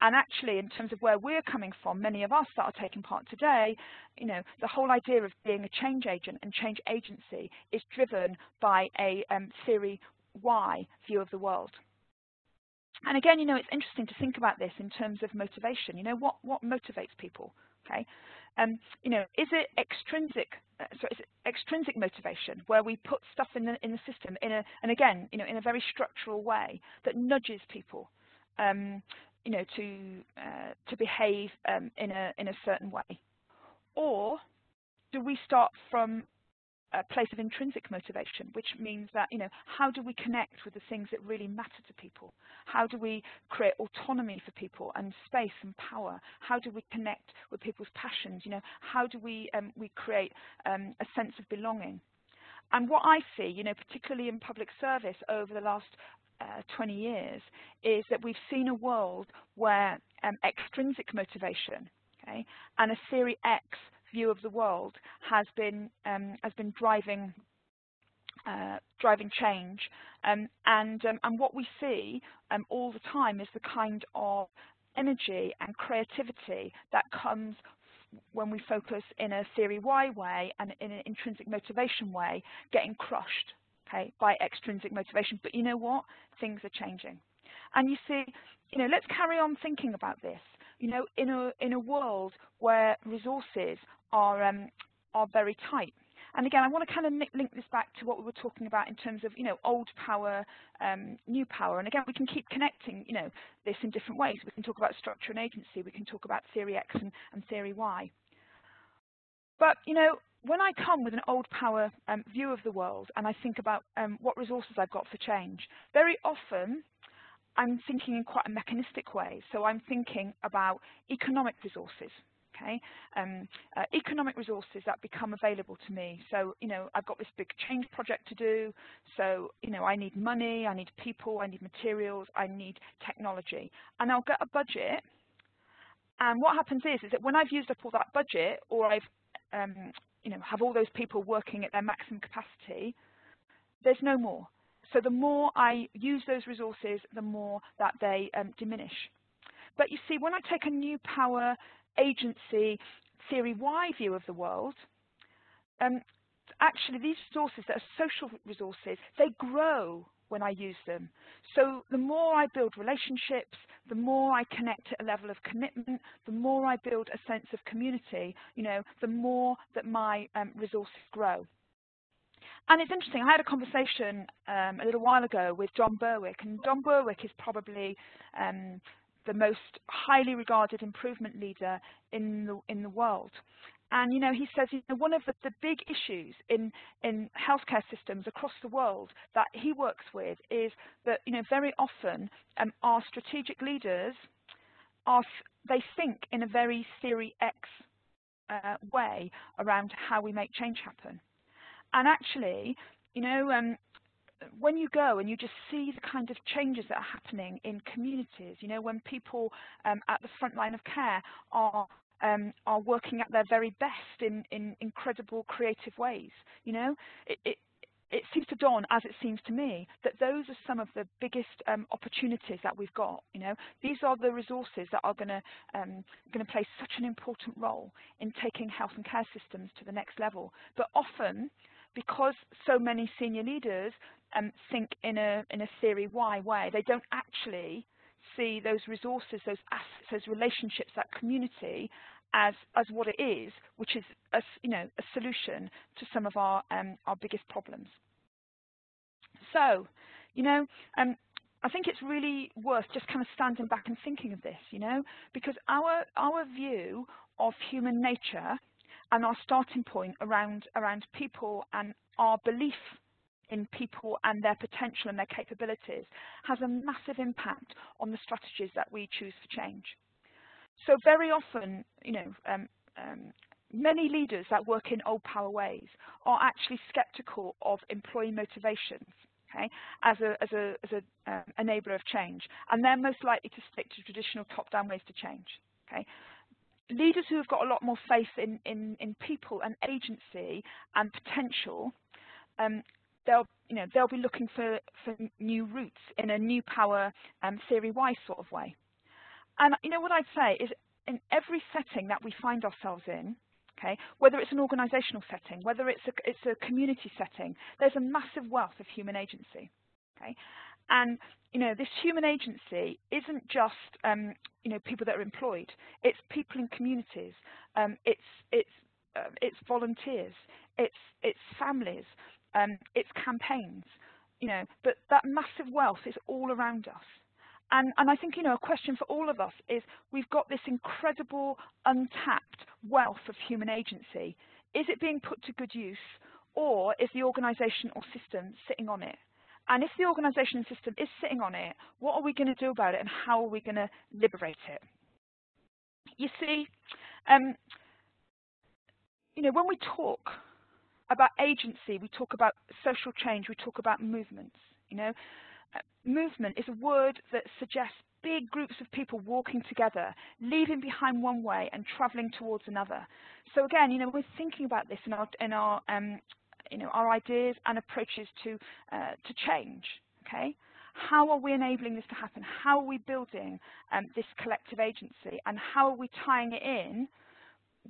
And actually, in terms of where we're coming from, many of us that are taking part today, you know, the whole idea of being a change agent and change agency is driven by a theory Y view of the world. And again, you know, it's interesting to think about this in terms of motivation. You know, what motivates people? Okay, you know, is it extrinsic motivation where we put stuff in the system and again, you know, in a very structural way that nudges people, you know, to behave in a certain way, or do we start from a place of intrinsic motivation, which means that, you know, how do we connect with the things that really matter to people? How do we create autonomy for people and space and power? How do we connect with people's passions? You know, how do we create a sense of belonging? And what I see, you know, particularly in public service over the last 20 years, is that we've seen a world where extrinsic motivation, okay, and a theory X view of the world has been driving change, and what we see all the time is the kind of energy and creativity that comes when we focus in a theory Y way and in an intrinsic motivation way, getting crushed, okay, by extrinsic motivation. But you know what? Things are changing. And you see, you know, let's carry on thinking about this. You know, in a world where resources are very tight. And again, I want to kind of link this back to what we were talking about in terms of, you know, old power, new power. And again, we can keep connecting, you know, this in different ways. We can talk about structure and agency. We can talk about theory X and theory Y. But, you know, when I come with an old power view of the world and I think about what resources I've got for change, very often I'm thinking in quite a mechanistic way. So I'm thinking about economic resources, okay? Economic resources that become available to me. So, you know, I've got this big change project to do. So, you know, I need money, I need people, I need materials, I need technology. And I'll get a budget. And what happens is that when I've used up all that budget, or I've, you know, have all those people working at their maximum capacity, there's no more. So the more I use those resources, the more that they diminish. But you see, when I take a new power, agency, theory Y view of the world, actually these resources that are social resources, they grow when I use them. So the more I build relationships, the more I connect at a level of commitment, the more I build a sense of community, you know, the more that my resources grow. And it's interesting, I had a conversation a little while ago with John Berwick, and John Berwick is probably the most highly regarded improvement leader in the world. And, you know, he says, you know, one of the big issues in healthcare systems across the world that he works with is that, you know, very often our strategic leaders, they think in a very theory X way around how we make change happen. And actually, you know, when you go and you just see the kind of changes that are happening in communities, you know, when people at the front line of care are working at their very best in incredible creative ways, you know, it seems to dawn, as it seems to me, that those are some of the biggest opportunities that we've got. You know, these are the resources that are going to play such an important role in taking health and care systems to the next level. But often, because so many senior leaders think in a theory Y way, they don't actually see those resources, those assets, those relationships, that community as what it is, which is a solution to some of our biggest problems. So, you know, I think it's really worth just kind of standing back and thinking of this, you know, because our view of human nature and our starting point around people and our belief in people and their potential and their capabilities has a massive impact on the strategies that we choose for change. So very often, many leaders that work in old power ways are actually skeptical of employee motivations, okay, as a enabler of change, and they're most likely to stick to traditional top-down ways to change. Okay, leaders who have got a lot more faith in people and agency and potential, they'll be looking for new routes in a new power theory Y sort of way. And what I'd say is, in every setting that we find ourselves in, okay, whether it's an organisational setting, whether it's a community setting, there's a massive wealth of human agency. Okay, and this human agency isn't just people that are employed. It's people in communities. It's volunteers. It's families. It's campaigns. But that massive wealth is all around us. And I think, a question for all of us is, we've got this incredible untapped wealth of human agency. Is it being put to good use, or is the organisation or system sitting on it? And if the organisation and system is sitting on it, what are we going to do about it, and how are we going to liberate it? You see, when we talk about agency, we talk about social change, we talk about movements, Movement is a word that suggests big groups of people walking together, leaving behind one way and travelling towards another. So again, we're thinking about this in our ideas and approaches to change. Okay, how are we enabling this to happen? How are we building this collective agency, and how are we tying it in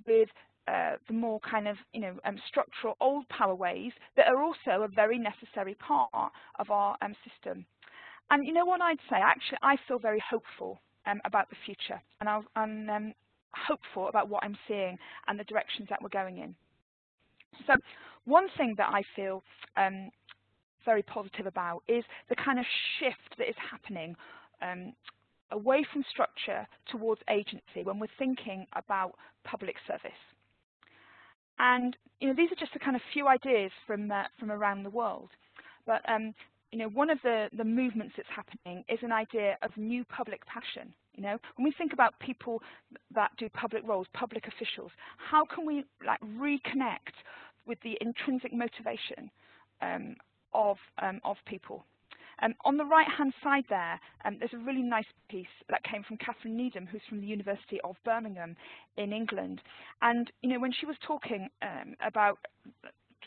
with the more kind of structural old power ways that are also a very necessary part of our system? And what I'd say, actually, I feel very hopeful about the future, and I'm hopeful about what I'm seeing and the directions that we're going in. So one thing that I feel very positive about is the kind of shift that is happening away from structure towards agency when we're thinking about public service. And these are just a kind of few ideas from around the world, but one of the movements that's happening is an idea of new public passion. When we think about people that do public roles, public officials, how can we reconnect with the intrinsic motivation of people? On the right-hand side there's a really nice piece that came from Catherine Needham, who's from the University of Birmingham in England. And when she was talking about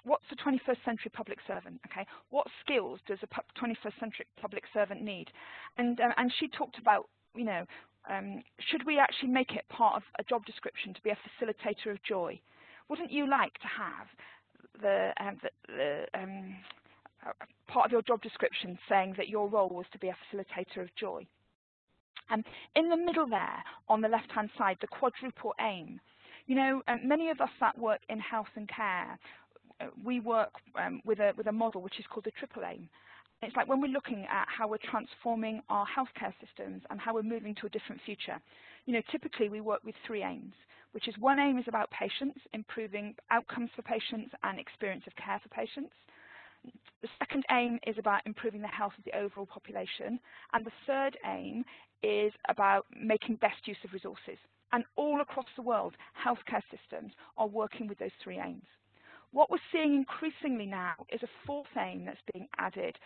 what's a 21st century public servant, okay? What skills does a 21st century public servant need? And she talked about, should we actually make it part of a job description to be a facilitator of joy? Wouldn't you like to have the part of your job description saying that your role was to be a facilitator of joy? And in the middle there, on the left-hand side, the quadruple aim. Many of us that work in health and care, we work with a model which is called the triple aim. It's like when we're looking at how we're transforming our healthcare systems and how we're moving to a different future. Typically we work with three aims, which is one aim is about patients, improving outcomes for patients and experience of care for patients. The second aim is about improving the health of the overall population. And the third aim is about making best use of resources. And all across the world, healthcare systems are working with those three aims. What we're seeing increasingly now is a fourth aim that's being added.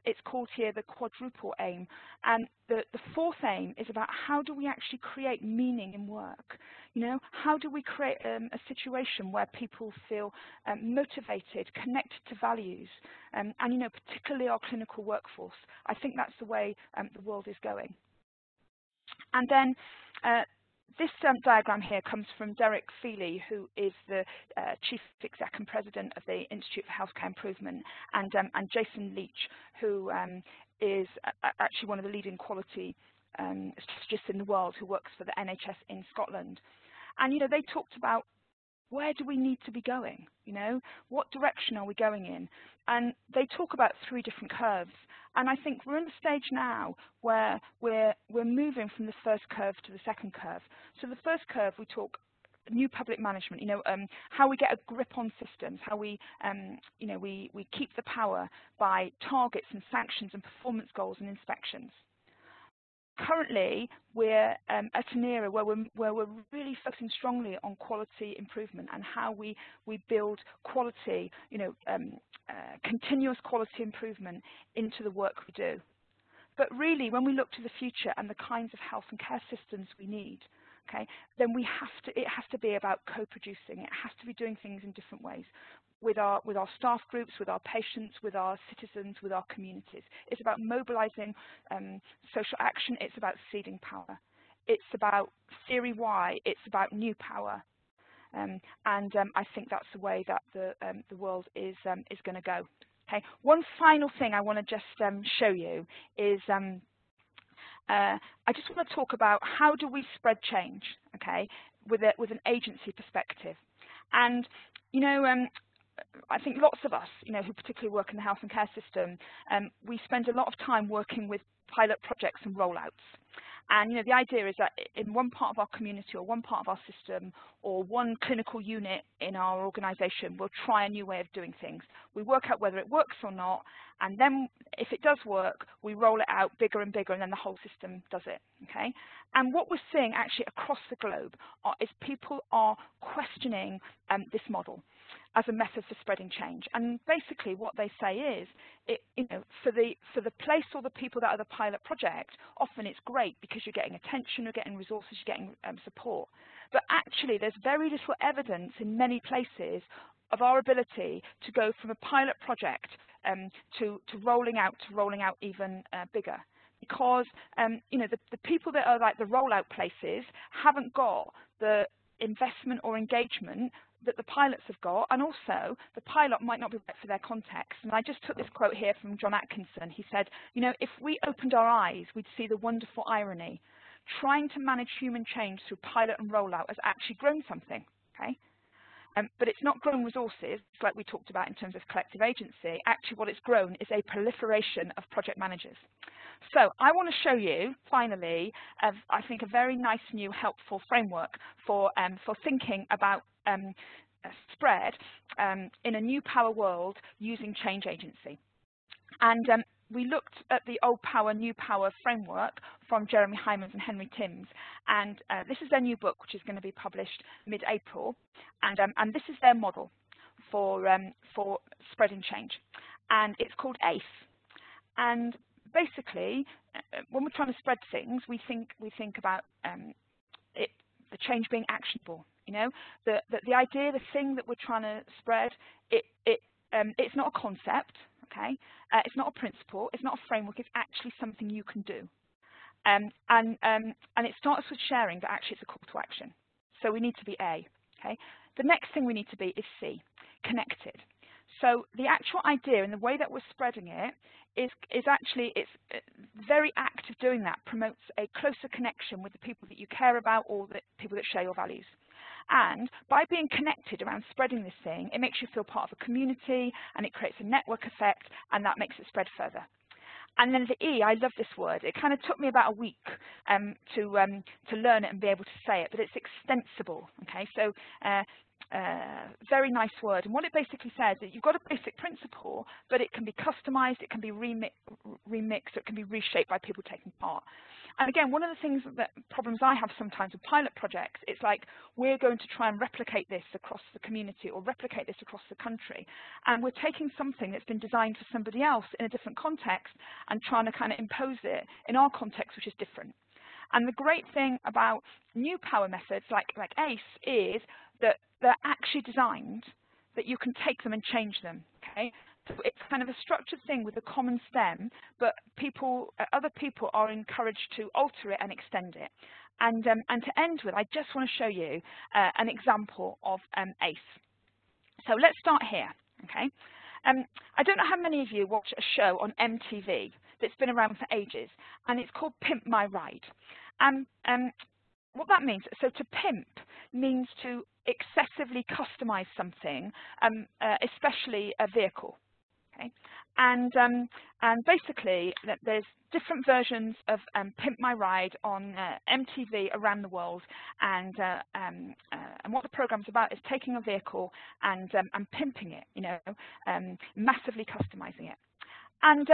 It's called here the quadruple aim. And the fourth aim is about how do we actually create meaning in work? How do we create a situation where people feel motivated, connected to values, and particularly our clinical workforce. I think that's the way the world is going. And then this diagram here comes from Derek Feely, who is the Chief Exec and President of the Institute for Healthcare Improvement, and Jason Leach, who is actually one of the leading quality strategists in the world, who works for the NHS in Scotland. And they talked about, where do we need to be going? What direction are we going in? And they talk about three different curves. And I think we're in the stage now where we're moving from the first curve to the second curve. So the first curve, we talk new public management, how we get a grip on systems, how we, we keep the power by targets and sanctions and performance goals and inspections. Currently, we're at an era where we're really focusing strongly on quality improvement and how we build quality, continuous quality improvement into the work we do. But really, when we look to the future and the kinds of health and care systems we need, okay, then it has to be about co-producing. It has to be doing things in different ways with our staff groups, with our patients, with our citizens, with our communities. It's about mobilising social action. It's about seeding power. It's about theory Y. It's about new power. I think that's the way that the world is going to go. Okay. One final thing I want to just show you is I just want to talk about how do we spread change, okay, with an agency perspective. And I think lots of us, who particularly work in the health and care system, we spend a lot of time working with pilot projects and rollouts. And the idea is that in one part of our community or one part of our system or one clinical unit in our organisation, we'll try a new way of doing things. We work out whether it works or not, and then if it does work, we roll it out bigger and bigger, and then the whole system does it. Okay? And what we're seeing actually across the globe is people are questioning this model as a method for spreading change. And basically what they say is, for the place or the people that are the pilot project, often it's great because you're getting attention, you're getting resources, you're getting support. But actually there's very little evidence in many places of our ability to go from a pilot project to rolling out even bigger. Because the people that are like the rollout places haven't got the investment or engagement that the pilots have got, and also the pilot might not be right for their context. And I just took this quote here from John Atkinson. He said, if we opened our eyes, we'd see the wonderful irony. Trying to manage human change through pilot and rollout has actually grown something, okay? But it's not grown resources, like we talked about in terms of collective agency. Actually, what it's grown is a proliferation of project managers. So I want to show you, finally, I think a very nice new helpful framework for thinking about spread in a new power world using change agency. And we looked at the old power, new power framework from Jeremy Hymans and Henry Timms. And this is their new book, which is going to be published mid-April. And this is their model for spreading change. And it's called ACE. And basically, when we're trying to spread things, we think about the change being actionable. The idea, the thing that we're trying to spread, it's not a concept, okay? It's not a principle, it's not a framework. It's actually something you can do. And it starts with sharing, but actually it's a call to action. So we need to be A. Okay. The next thing we need to be is C, connected. So the actual idea and the way that we're spreading it is actually, it's very active doing that, promotes a closer connection with the people that you care about or the people that share your values. And by being connected around spreading this thing, it makes you feel part of a community and it creates a network effect, and that makes it spread further. And then the E, I love this word. It kind of took me about a week to learn it and be able to say it, but it's extensible. Okay, so very nice word. And what it basically says is you've got a basic principle, but it can be customized, it can be remixed, it can be reshaped by people taking part. And again, one of the things problems I have sometimes with pilot projects, it's like we're going to try and replicate this across the community or replicate this across the country. And we're taking something that's been designed for somebody else in a different context and trying to kind of impose it in our context, which is different. And the great thing about new power methods like ACE is that they're actually designed that you can take them and change them, okay? So it's kind of a structured thing with a common stem, but other people are encouraged to alter it and extend it. And to end with, I just want to show you an example of ACE. So let's start here, okay? I don't know how many of you watch a show on MTV that's been around for ages, and it's called Pimp My Ride. What that means, so to pimp means to excessively customize something, especially a vehicle. Okay, and basically there's different versions of Pimp My Ride on MTV around the world, and what the program's about is taking a vehicle and pimping it, you know, massively customizing it, and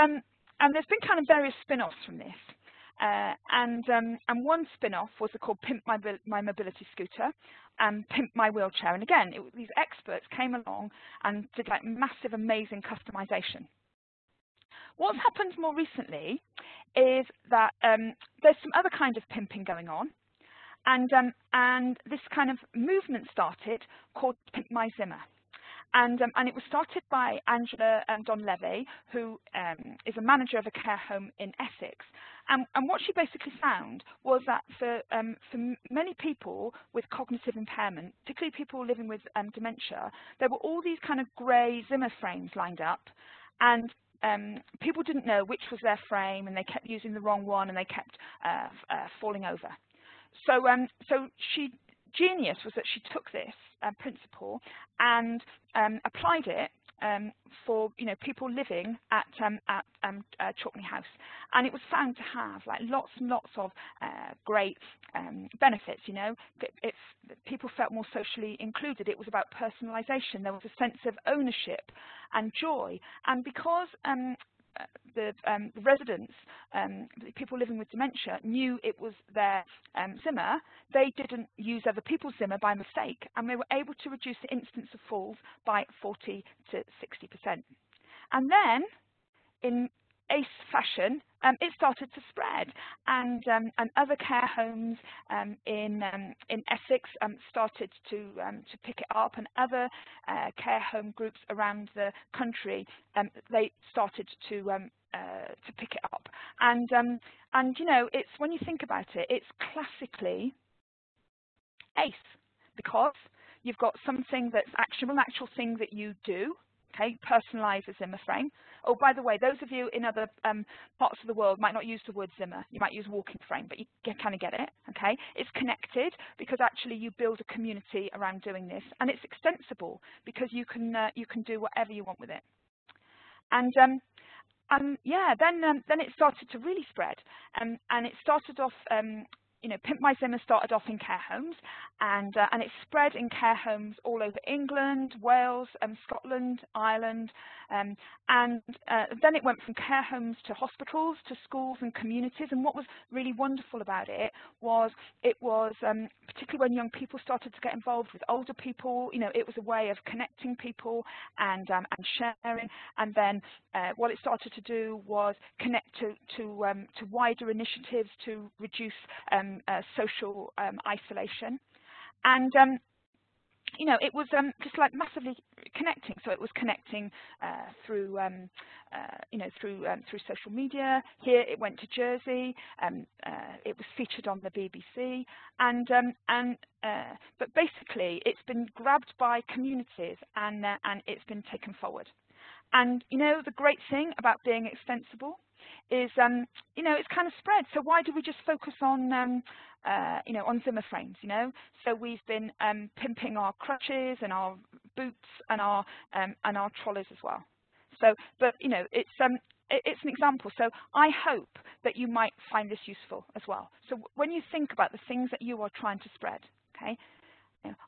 there's been kind of various spin-offs from this. And one spin-off was called Pimp My Mobility Scooter and Pimp My Wheelchair. And again, these experts came along and did like massive, amazing customization. What's happened more recently is that there's some other kind of pimping going on. And this kind of movement started called Pimp My Zimmer. And it was started by Angela Donlevy, who is a manager of a care home in Essex. And what she basically found was that for many people with cognitive impairment, particularly people living with dementia, there were all these kind of grey Zimmer frames lined up, and people didn't know which was their frame, and they kept using the wrong one, and they kept falling over. So genius was that she took this principle and applied it for people living at Chalkney House, and it was found to have like lots and lots of great benefits. People felt more socially included. It was about personalisation. There was a sense of ownership and joy, and because the residents, the people living with dementia, knew it was their Zimmer, they didn't use other people's Zimmer by mistake, and they were able to reduce the incidence of falls by 40 to 60%. And then, in ace fashion, it started to spread, and other care homes in Essex started to pick it up, and other care home groups around the country they started to pick it up. And it's, when you think about it, it's classically ACE, because you've got something that's actionable, an actual thing that you do. Okay, personalise a Zimmer frame. Oh, by the way, those of you in other parts of the world might not use the word Zimmer. You might use walking frame, but you kind of get it. Okay, it's connected because actually you build a community around doing this, and it's extensible because you can do whatever you want with it. And yeah, then it started to really spread, and it started off. Pimp My Zimmer started off in care homes, and it spread in care homes all over England, Wales, Scotland, Ireland, and then it went from care homes to hospitals, to schools and communities. And what was really wonderful about it was particularly when young people started to get involved with older people, it was a way of connecting people and sharing. And then what it started to do was connect to wider initiatives to reduce social isolation, and it was just like massively connecting. So it was connecting through social media. Here it went to Jersey. It was featured on the BBC, but basically it's been grabbed by communities, and it's been taken forward. And the great thing about being extensible is it's kind of spread. So why do we just focus on on Zimmer frames? So we've been pimping our crutches and our boots and our trolleys as well. So, but it's an example. So I hope that you might find this useful as well. So when you think about the things that you are trying to spread, okay,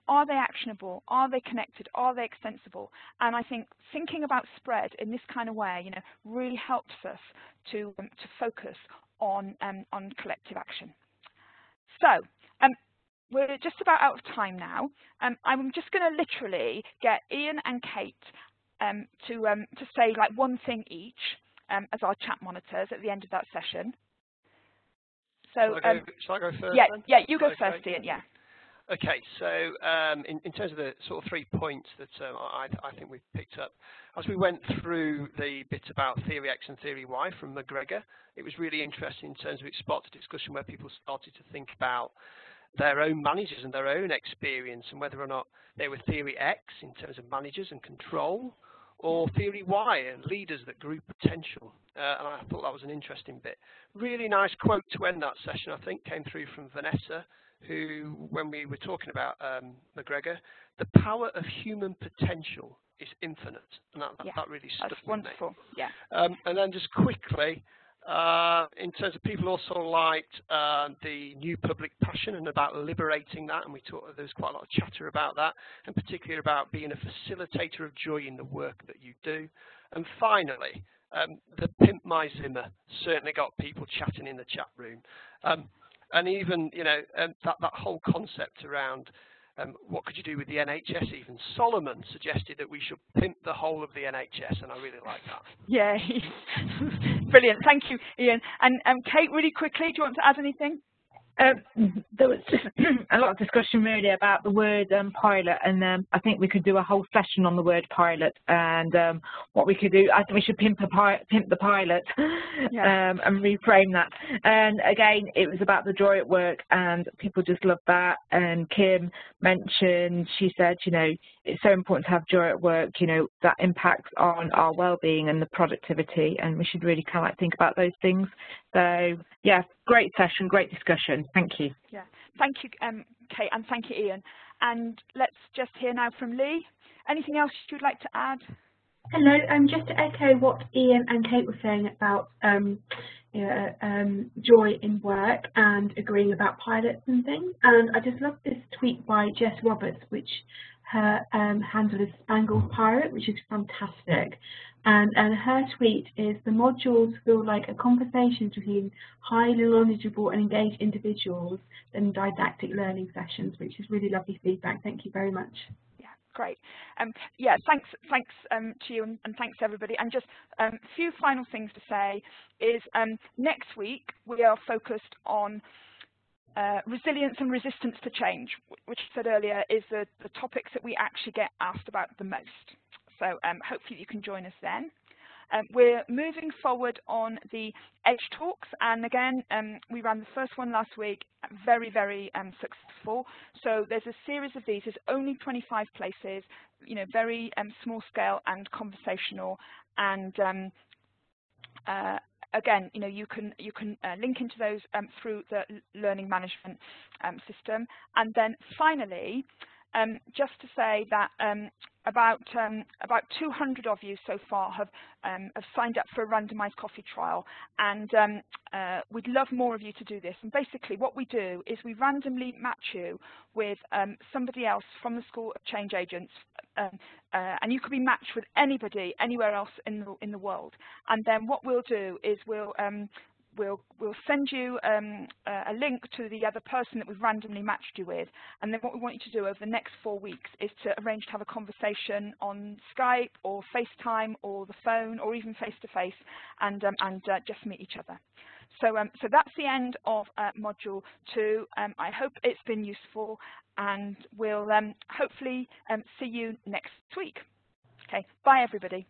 are they actionable? Are they connected? Are they extensible? And I think thinking about spread in this kind of way, really helps us to focus on collective action. So we're just about out of time now. I'm just going to literally get Ian and Kate to say like one thing each as our chat monitors at the end of that session. So shall I go first? Yeah, then? yeah, you go first, Ian. Yeah. Okay, so in terms of the sort of 3 points that I think we've picked up, as we went through the bit about Theory X and Theory Y from McGregor, it was really interesting in terms of it sparked a discussion where people started to think about their own managers and their own experience, and whether or not they were Theory X in terms of managers and control, or Theory Y and leaders that grew potential. And I thought that was an interesting bit. Really nice quote to end that session, I think, came through from Vanessa, who, when we were talking about McGregor, the power of human potential is infinite, and Yeah, that really stuck that's with me. wonderful. Yeah. And then just quickly, in terms of people also liked the new public passion and about liberating that, and there was quite a lot of chatter about that, and particularly about being a facilitator of joy in the work that you do. And finally, the Pimp My Zimmer certainly got people chatting in the chat room. And even, you know, that whole concept around what could you do with the NHS even. Solomon suggested that we should pimp the whole of the NHS, and I really like that. Yeah, brilliant. Thank you, Ian. And Kate, really quickly, do you want to add anything? There was a lot of discussion really about the word pilot, and I think we could do a whole session on the word pilot and what we could do. I think we should pimp the pilot, Yeah. and reframe that. And again, it was about the joy at work, and people just loved that. And Kim mentioned, she said, you know, it's so important to have joy at work, you know, that impacts on our well-being and the productivity, and we should really kind of like think about those things. So yeah, great session, great discussion. Thank you. Yeah, thank you, Kate, and thank you, Ian. And let's just hear now from Lee. Anything else you'd like to add? Hello, just to echo what Ian and Kate were saying about joy in work and agreeing about pilots and things. And I just love this tweet by Jess Roberts, which her handle is Spangled Pirate, which is fantastic. And her tweet is, the modules feel like a conversation between highly knowledgeable and engaged individuals than didactic learning sessions, which is really lovely feedback. Thank you very much. Yeah, great. Yeah, thanks to you, and thanks everybody. And just a few final things to say is next week we are focused on resilience and resistance to change, which I said earlier is the topics that we actually get asked about the most. So hopefully you can join us then. We're moving forward on the Edge Talks, and again, we ran the first one last week, very, very successful. So there's a series of these. There's only 25 places, you know, very small scale and conversational. And again, you know, you can link into those through the learning management system. And then finally, just to say that about 200 of you so far have signed up for a randomised coffee trial, and we'd love more of you to do this. And basically what we do is we randomly match you with somebody else from the School of Change Agents, and you could be matched with anybody anywhere else in the world. And then what we'll do is we'll send you a link to the other person that we've randomly matched you with, and then what we want you to do over the next 4 weeks is to arrange to have a conversation on Skype or FaceTime or the phone or even face-to-face, and just meet each other. So that's the end of Module 2. I hope it's been useful, and we'll hopefully see you next week. Okay, bye everybody.